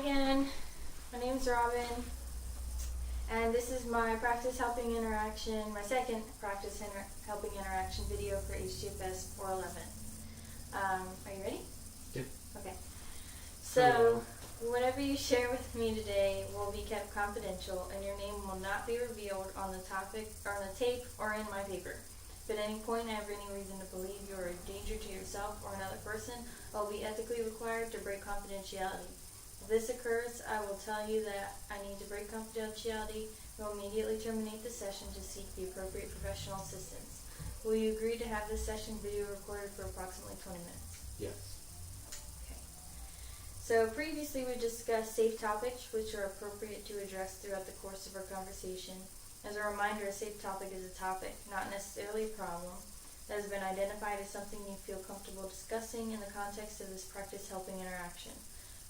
again. My name's Robin, and this is my practice helping interaction, my second practice helping interaction video for HTFS 411. Are you ready? Yeah. Okay. So, whatever you share with me today will be kept confidential, and your name will not be revealed on the topic, or on the tape, or in my paper. If at any point I have any reason to believe you are a danger to yourself or another person, I will be ethically required to break confidentiality. If this occurs, I will tell you that I need to break confidentiality and will immediately terminate the session to seek the appropriate professional assistance. Will you agree to have this session video recorded for approximately 20 minutes? Yes. Okay. So previously we discussed safe topics which are appropriate to address throughout the course of our conversation. As a reminder, a safe topic is a topic, not necessarily a problem, that has been identified as something you feel comfortable discussing in the context of this practice helping interaction.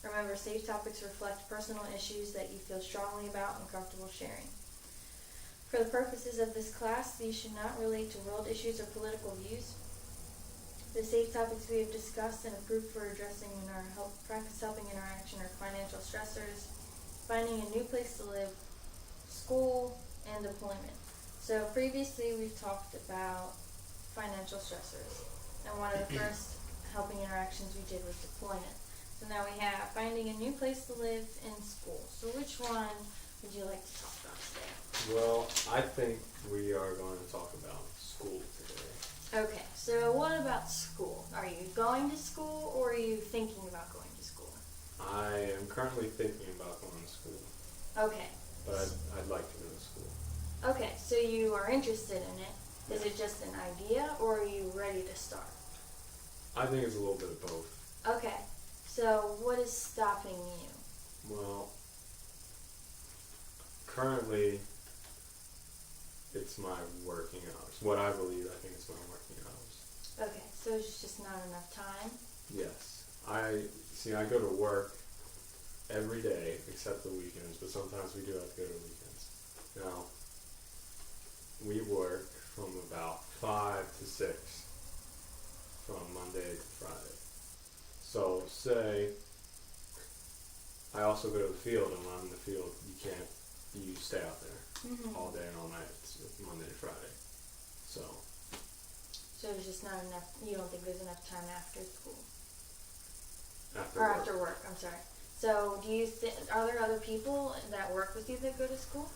Remember, safe topics reflect personal issues that you feel strongly about and comfortable sharing. For the purposes of this class, these should not relate to world issues or political views. The safe topics we have discussed and approved for addressing in our practice helping interaction are financial stressors, finding a new place to live, school, and deployment. So previously we've talked about financial stressors, and one of the first helping interactions we did was deployment. So now we have finding a new place to live in school. So which one would you like to talk about today? Well, I think we are going to talk about school today. Okay, so what about school? Are you going to school or are you thinking about going to school? I am currently thinking about going to school. Okay. But I'd like to go to school. Okay, so you are interested in it. Is it just an idea or are you ready to start? I think it's a little bit of both. Okay, so what is stopping you? Well, currently it's my working hours. What I believe, I think it's my working hours. Okay, so it's just not enough time? Yes. I go to work every day except the weekends, but sometimes we do have to go to weekends. Now, we work from about 5 to 6 from Monday to Friday. So say I also go to the field, and when I'm in the field, you stay out there all day and all night. It's Monday to Friday. So there's just not enough, you don't think there's enough time after school? After work, I'm sorry. So do you are there other people that work with you that go to school?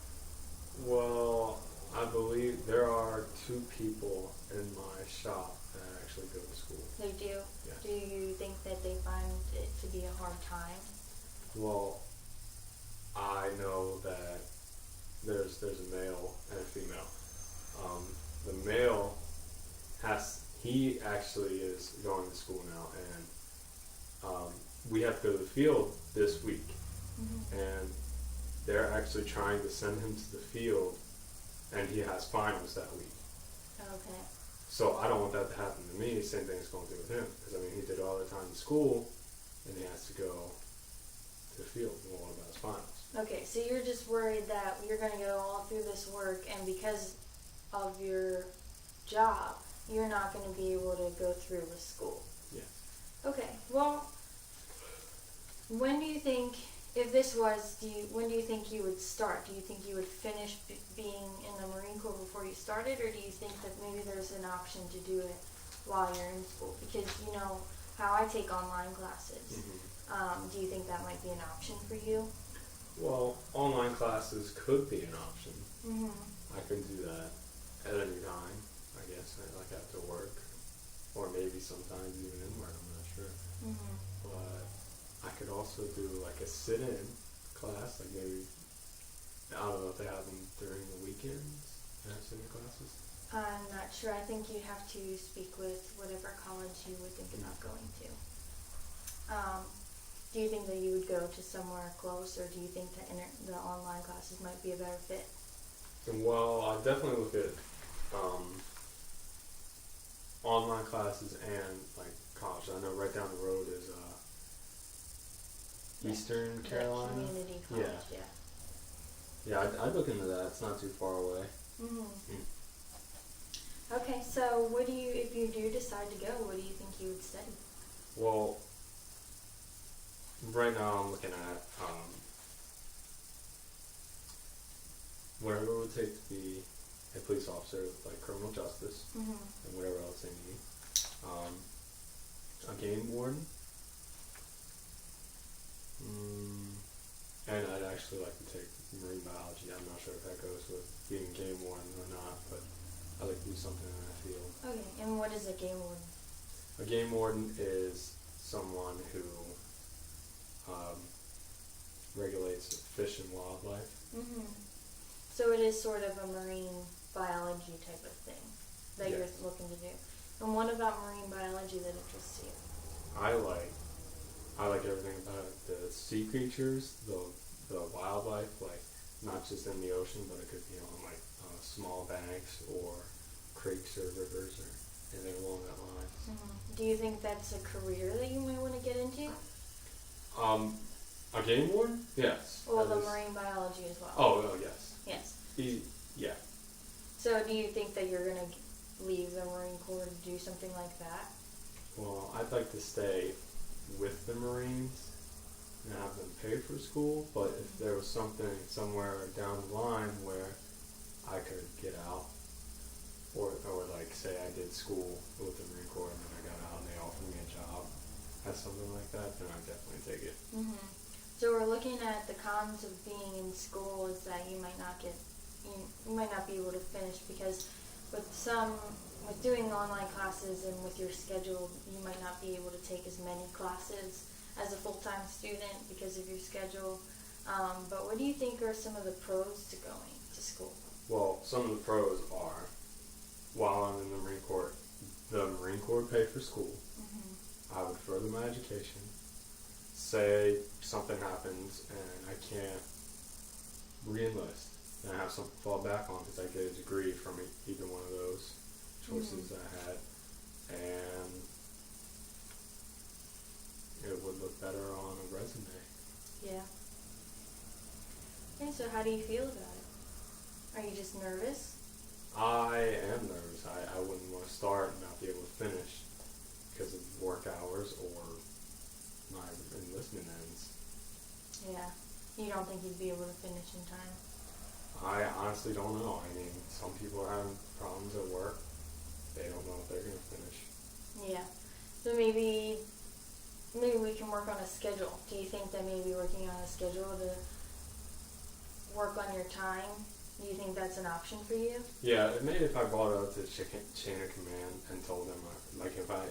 Well, I believe there are 2 people in my shop that actually go to school. They do? Yeah. Do you think that they find it to be a hard time? Well, I know that there's a male and a female. The male he actually is going to school now, and we have to go to the field this week, and they're actually trying to send him to the field, and he has finals that week. Okay. So I don't want that to happen to me. Same thing is going to do with him, because he did all the time in school, and he has to go to the field and all about his finals. Okay, so you're just worried that you're going to go all through this work, and because of your job, you're not going to be able to go through with school. Yeah. Okay, well, when do you think, if this was, when do you think you would start? Do you think you would finish being in the Marine Corps before you started, or do you think that maybe there's an option to do it while you're in school? Because you know how I take online classes. Do you think that might be an option for you? Well, online classes could be an option. I can do that at any time, I guess, like after work, or maybe sometimes even in work, I'm not sure. But I could also do like a sit-in class, like maybe, I don't know if they have them during the weekends. They have sit-in classes? I'm not sure. I think you have to speak with whatever college you would think about going to. Do you think that you would go to somewhere close, or do you think that the online classes might be a better fit? Well, I definitely look at online classes and like college. I know right down the road is Eastern Carolina. Community college, yeah. Yeah, I'd look into that. It's not too far away. Okay, so if you do decide to go, what do you think you would study? Well, right now I'm looking at would take to be a police officer, like criminal justice Mhm. and whatever else they need. A game warden. And I'd actually like to take marine biology. I'm not sure if that goes with being a game warden or not, but I'd like to do something in that field. Okay, and what is a game warden? A game warden is someone who regulates fish and wildlife. Mhm. So it is sort of a marine biology type of thing that Yes. you're looking to do. And what about marine biology that interests you? I like everything about it. The sea creatures, the wildlife, like not just in the ocean, but it could be on like small banks or creeks or rivers or anything along that line. Mhm. Do you think that's a career that you might want to get into? A game warden? Yes. Well, that the is- marine biology as well. Oh, yes. Yes. Yeah. So do you think that you're going to leave the Marine Corps to do something like that? Well, I'd like to stay with the Marines and have them pay for school, but if there was something somewhere down the line where I could get out, or like say I did school with the Marine Corps and then I got out and they offered me a job at something like that, then I'd definitely take it. Mhm. So we're looking at the cons of being in school is that you might not be able to finish because with doing online classes and with your schedule, you might not be able to take as many classes as a full-time student because of your schedule. But what do you think are some of the pros to going to school? Well, some of the pros are, while I'm in the Marine Corps would pay for school. Mhm. I would further my education. Say something happens and I can't re-enlist, and I have something to fall back on because I get a degree from either one of those choices that I had, and it would look better on a resume. Yeah. Okay, so how do you feel about it? Are you just nervous? I am nervous. I wouldn't want to start and not be able to finish because of work hours or my enlistment ends. Yeah. You don't think you'd be able to finish in time? I honestly don't know. I mean, some people are having problems at work. They don't know if they're going to finish. Yeah. So maybe we can work on a schedule. Do you think that maybe working on a schedule to work on your time, do you think that's an option for you? Yeah, maybe if I brought it up to chain of command and told them, like if I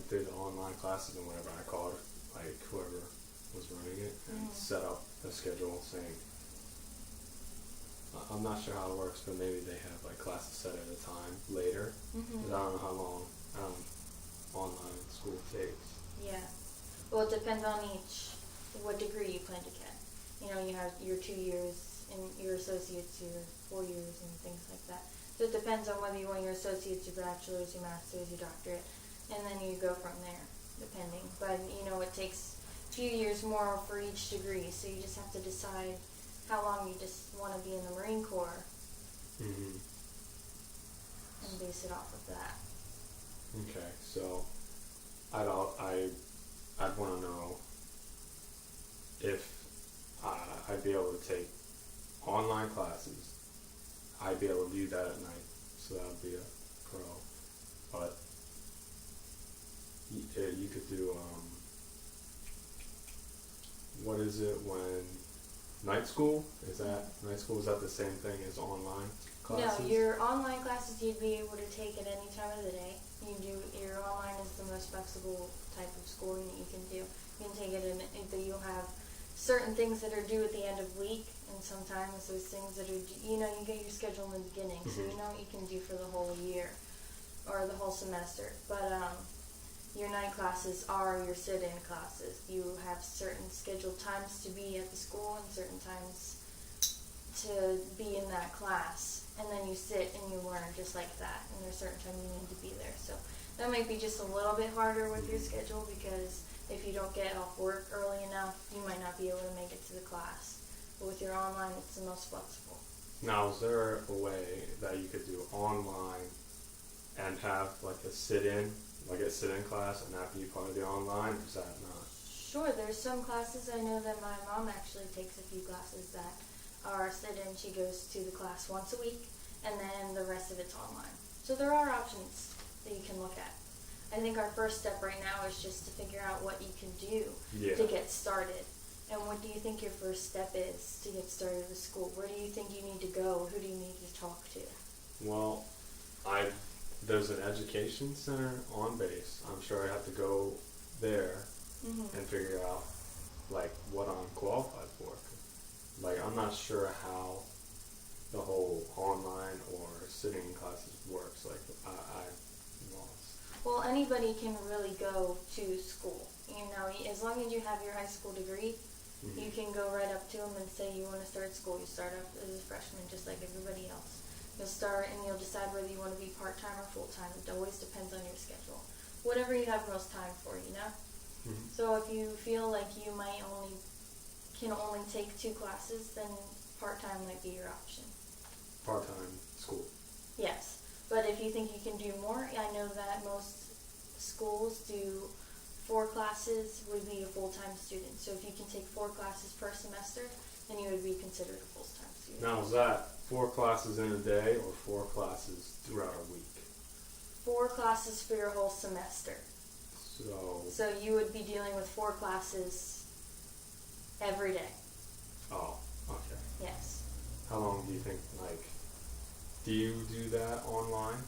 did online classes and whatever, I called like whoever was running it and set up a schedule saying, I'm not sure how it works, but maybe they have like classes set at a time later. Mm-hmm. 'Cause I don't know how long online school takes. Yeah. Well, it depends on what degree you plan to get. You know, you have your 2 years and your associates, your 4 years and things like that. So it depends on whether you want your associates, your bachelor's, your master's, your doctorate, and then you go from there, depending. But, you know, it takes a few years more for each degree, so you just have to decide how long you just want to be in the Marine Corps Mm-hmm. and base it off of that. Okay, so I'd want to know if I'd be able to take online classes. I'd be able to do that at night, so that would be a pro. But you could do what is it when night school? Is that the same thing as online classes? No, your online classes you'd be able to take at any time of the day. Your online is the most flexible type of schooling that you can do. You can take it in, you'll have certain things that are due at the end of week, and sometimes those things that are, you get your schedule in the beginning, so you know what you can do for the whole year or the whole semester. But your night classes are your sit-in classes. You have certain scheduled times to be at the school and certain times to be in that class, and then you sit and you learn just like that, and there's certain times you need to be there. So that might be just a little bit harder with your schedule, because if you don't get off work early enough, you might not be able to make it to the class. But with your online, it's the most flexible. Now, is there a way that you could do online and have like a sit-in class and not be part of the online, or is that not? Sure, there's some classes. I know that my mom actually takes a few classes that are sit-in. She goes to the class once a week, and then the rest of it's online. So there are options that you can look at. I think our first step right now is just to figure out what you can do to get started. And what do you think your first step is to get started with school? Where do you think you need to go? Who do you need to talk to? Well, there's an education center on base. I'm sure I have to go there and figure out like what I'm qualified for. Like I'm not sure how the whole online or sitting in classes works. Like I'm lost. Well, anybody can really go to school. You know, as long as you have your high school degree, you can go right up to them and say you want to start school. You start off as a freshman just like everybody else. You'll start and you'll decide whether you want to be part-time or full-time. It always depends on your schedule. Whatever you have most time for, you know? So if you feel like you can only take 2 classes, then part-time might be your option. Part-time school. Yes, but if you think you can do more, I know that most schools do 4 classes would be a full-time student. So if you can take 4 classes per semester, then you would be considered a full-time student. Now is that 4 classes in a day or 4 classes throughout a week? 4 classes for your whole semester. So you would be dealing with 4 classes every day. Oh, okay. Yes. How long do you think, do you do that online?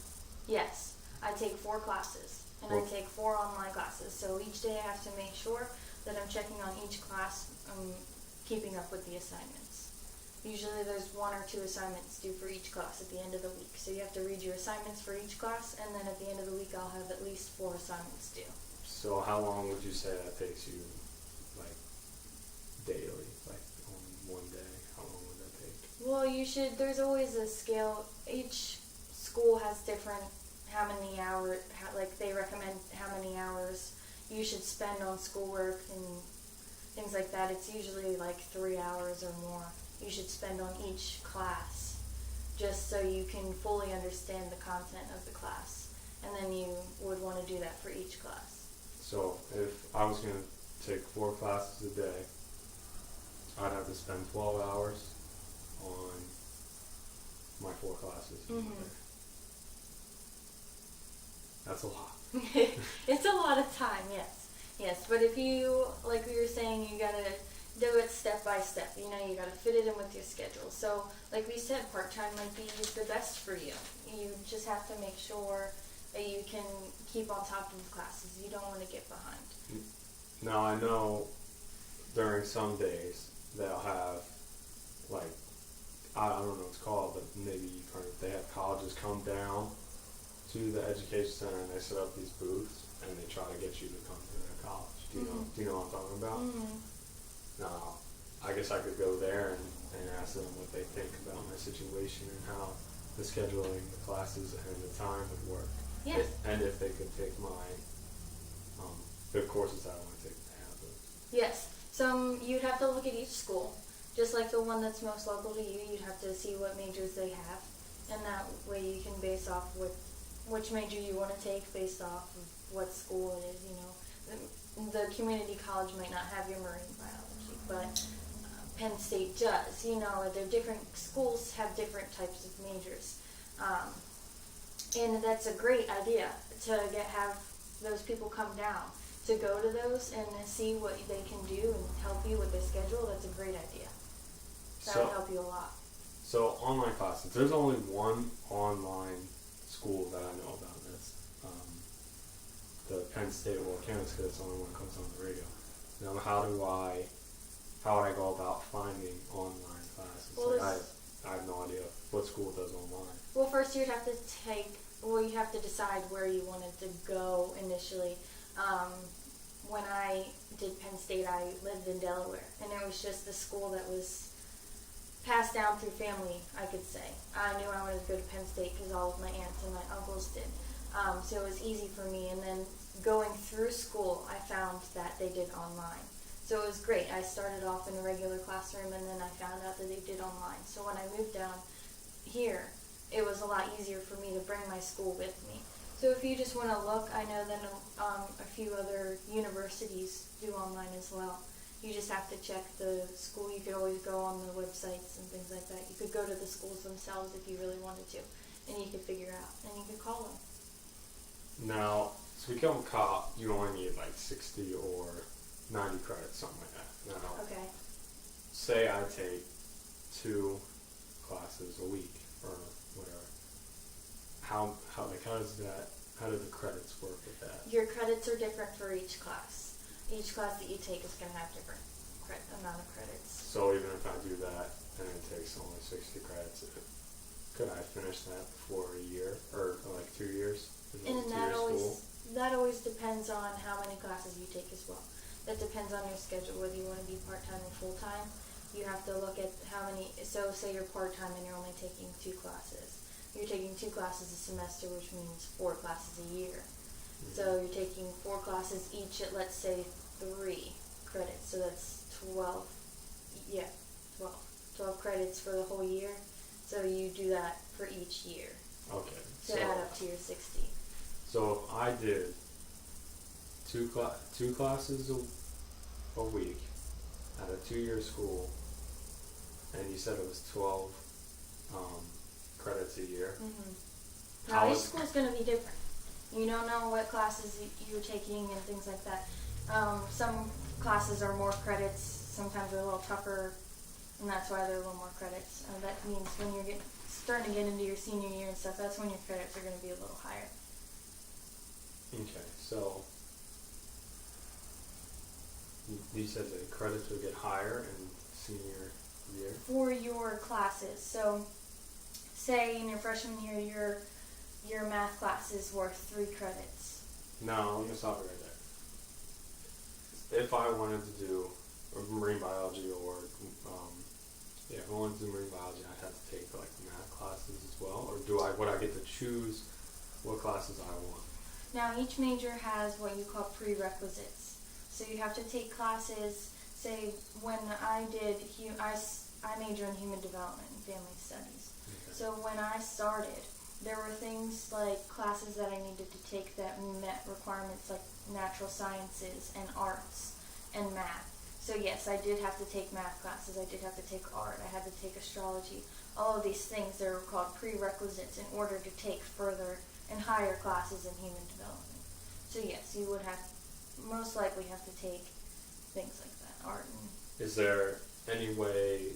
Yes. I take 4 classes, and I take 4 online classes. So each day I have to make sure that I'm checking on each class, keeping up with the assignments. Usually there's 1 or 2 assignments due for each class at the end of the week. So you have to read your assignments for each class, and then at the end of the week I'll have at least 4 assignments due. So how long would you say that takes you, daily, on one day? How long would that take? Well, there's always a scale. Each school has different, how many hours, they recommend how many hours you should spend on schoolwork and things like that. It's usually 3 hours or more you should spend on each class, just so you can fully understand the content of the class. And then you would want to do that for each class. So if I was going to take 4 classes a day, I'd have to spend 12 hours on my 4 classes. That's a lot. It's a lot of time, yes. Yes, but if you, like we were saying, you gotta do it step by step. You know, you gotta fit it in with your schedule. So, like we said, part-time might be the best for you. You just have to make sure that you can keep on top of the classes. You don't want to get behind. Now, I know during some days they'll have, I don't know what it's called, but maybe you've heard it. They have colleges come down to the education center and they set up these booths and they try to get you to come to their college. Do you know what I'm talking about? Now, I guess I could go there and ask them what they think about my situation and how the scheduling, the classes, and the time would work. Yes. And if they could take my the courses that I want to take to have those. Yes. You'd have to look at each school. Just like the one that's most local to you, you'd have to see what majors they have. And that way you can base off which major you want to take based off of what school it is, you know. The community college might not have your marine biology, but Penn State does. You know, they're different, schools have different types of majors. And that's a great idea to have those people come down, to go to those and see what they can do and help you with their schedule. That's a great idea. That would help you a lot. So online classes, there's only one online school that I know about, and that's the Penn State World Campus, because it's the only one that comes on the radio. Now, how would I go about finding online classes? Well, I have no idea what school does online. Well, first you'd have to you have to decide where you wanted to go initially. When I did Penn State, I lived in Delaware, and it was just the school that was passed down through family, I could say. I knew I wanted to go to Penn State because all of my aunts and my uncles did. So it was easy for me. And then going through school, I found that they did online. So it was great. I started off in a regular classroom, and then I found out that they did online. So when I moved down here, it was a lot easier for me to bring my school with me. So if you just want to look, I know that a few other universities do online as well. You just have to check the school. You could always go on the websites and things like that. You could go to the schools themselves if you really wanted to, and you could figure out, and you could call them. Now, to become a cop, you only need like 60 or 90 credits, something like that. Now, Okay. say I take 2 classes a week or whatever. How do the credits work with that? Your credits are different for each class. Each class that you take is going to have different amount of credits. So even if I do that and it takes only 60 credits, could I finish that before a year or like 2 years? And that always depends on how many classes you take as well. That depends on your schedule, whether you want to be part-time or full-time. You have to look at how many, so say you're part-time and you're only taking 2 classes. You're taking 2 classes a semester, which means 4 classes a year. Mm-hmm. So you're taking 4 classes each at, let's say, 3 credits. So that's 12. Yeah, 12 credits for the whole year. So you do that for each year. Okay. To add up to your 60. So if I did 2 classes a week at a 2-year school, and you said it was 12 credits a year. Mm-hmm. Now each school's going to be different. You don't know what classes you're taking and things like that. Some classes are more credits. Sometimes they're a little tougher, and that's why they're a little more credits. That means when you're starting to get into your senior year and stuff, that's when your credits are going to be a little higher. Okay, so you said the credits would get higher in senior year? For your classes. So say in your freshman year, your math class is worth 3 credits. No, let me stop it right there. If I wanted to do marine biology or if I wanted to do marine biology, I'd have to take like math classes as well, or would I get to choose what classes I want? Now each major has what you call prerequisites. So you have to take classes. Say when I did, I major in human development and family studies. Okay. So when I started, there were things like classes that I needed to take that met requirements like natural sciences and arts and math. So yes, I did have to take math classes, I did have to take art, I had to take astrology. All of these things, they were called prerequisites in order to take further and higher classes in human development. So yes, you would most likely have to take things like that, art and... Is there any way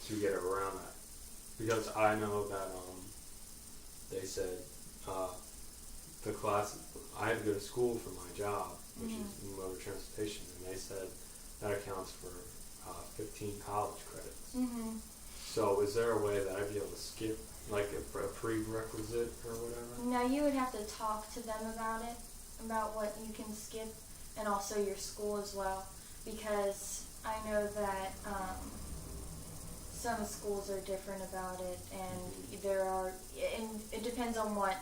to get around that? Because I know that they said the class, I had to go to school for my job, which is motor transportation, and they said that accounts for 15 college credits. Mm-hmm. So is there a way that I'd be able to skip like a prerequisite or whatever? Now you would have to talk to them about it, about what you can skip, and also your school as well, because I know that some schools are different about it, and and it depends on what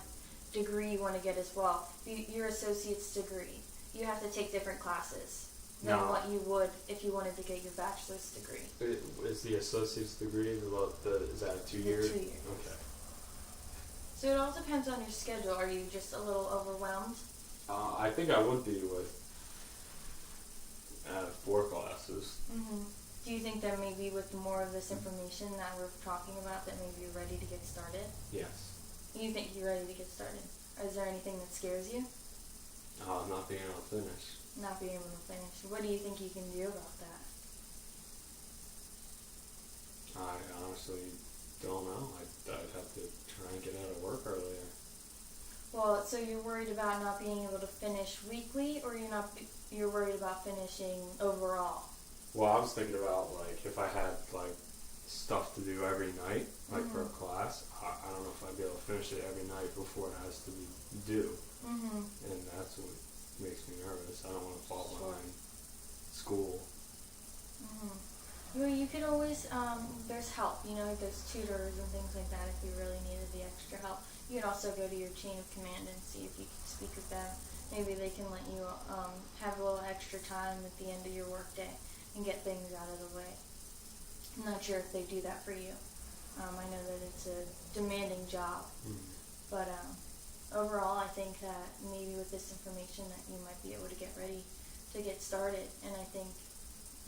degree you want to get as well. Your associate's degree, you have to take different classes than what you would if you wanted to get your bachelor's degree. Is the associate's degree, is that a 2 year? 2 years. Okay. So it all depends on your schedule. Are you just a little overwhelmed? I think I would be with 4 classes. Mm-hmm. Do you think that maybe with more of this information that we're talking about that maybe you're ready to get started? Yes. You think you're ready to get started? Is there anything that scares you? Not being able to finish. Not being able to finish. What do you think you can do about that? I honestly don't know. I'd have to try and get out of work earlier. Well, so you're worried about not being able to finish weekly, or you're worried about finishing overall? Well, I was thinking about like if I had like stuff to do every night, like for a class. I don't know if I'd be able to finish it every night before it has to be due. Mm-hmm. And that's what makes me nervous. I don't want to fall Sure. behind school. Mm-hmm. Well, you could always, there's help, there's tutors and things like that if you really needed the extra help. You could also go to your chain of command and see if you can speak with them. Maybe they can let you have a little extra time at the end of your workday and get things out of the way. I'm not sure if they do that for you. I know that it's a demanding job, but overall I think that maybe with this information that you might be able to get ready to get started, and I think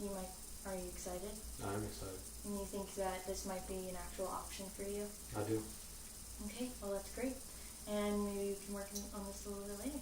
Are you excited? I'm excited. And you think that this might be an actual option for you? I do. Okay, well that's great. And maybe you can work on this a little bit later.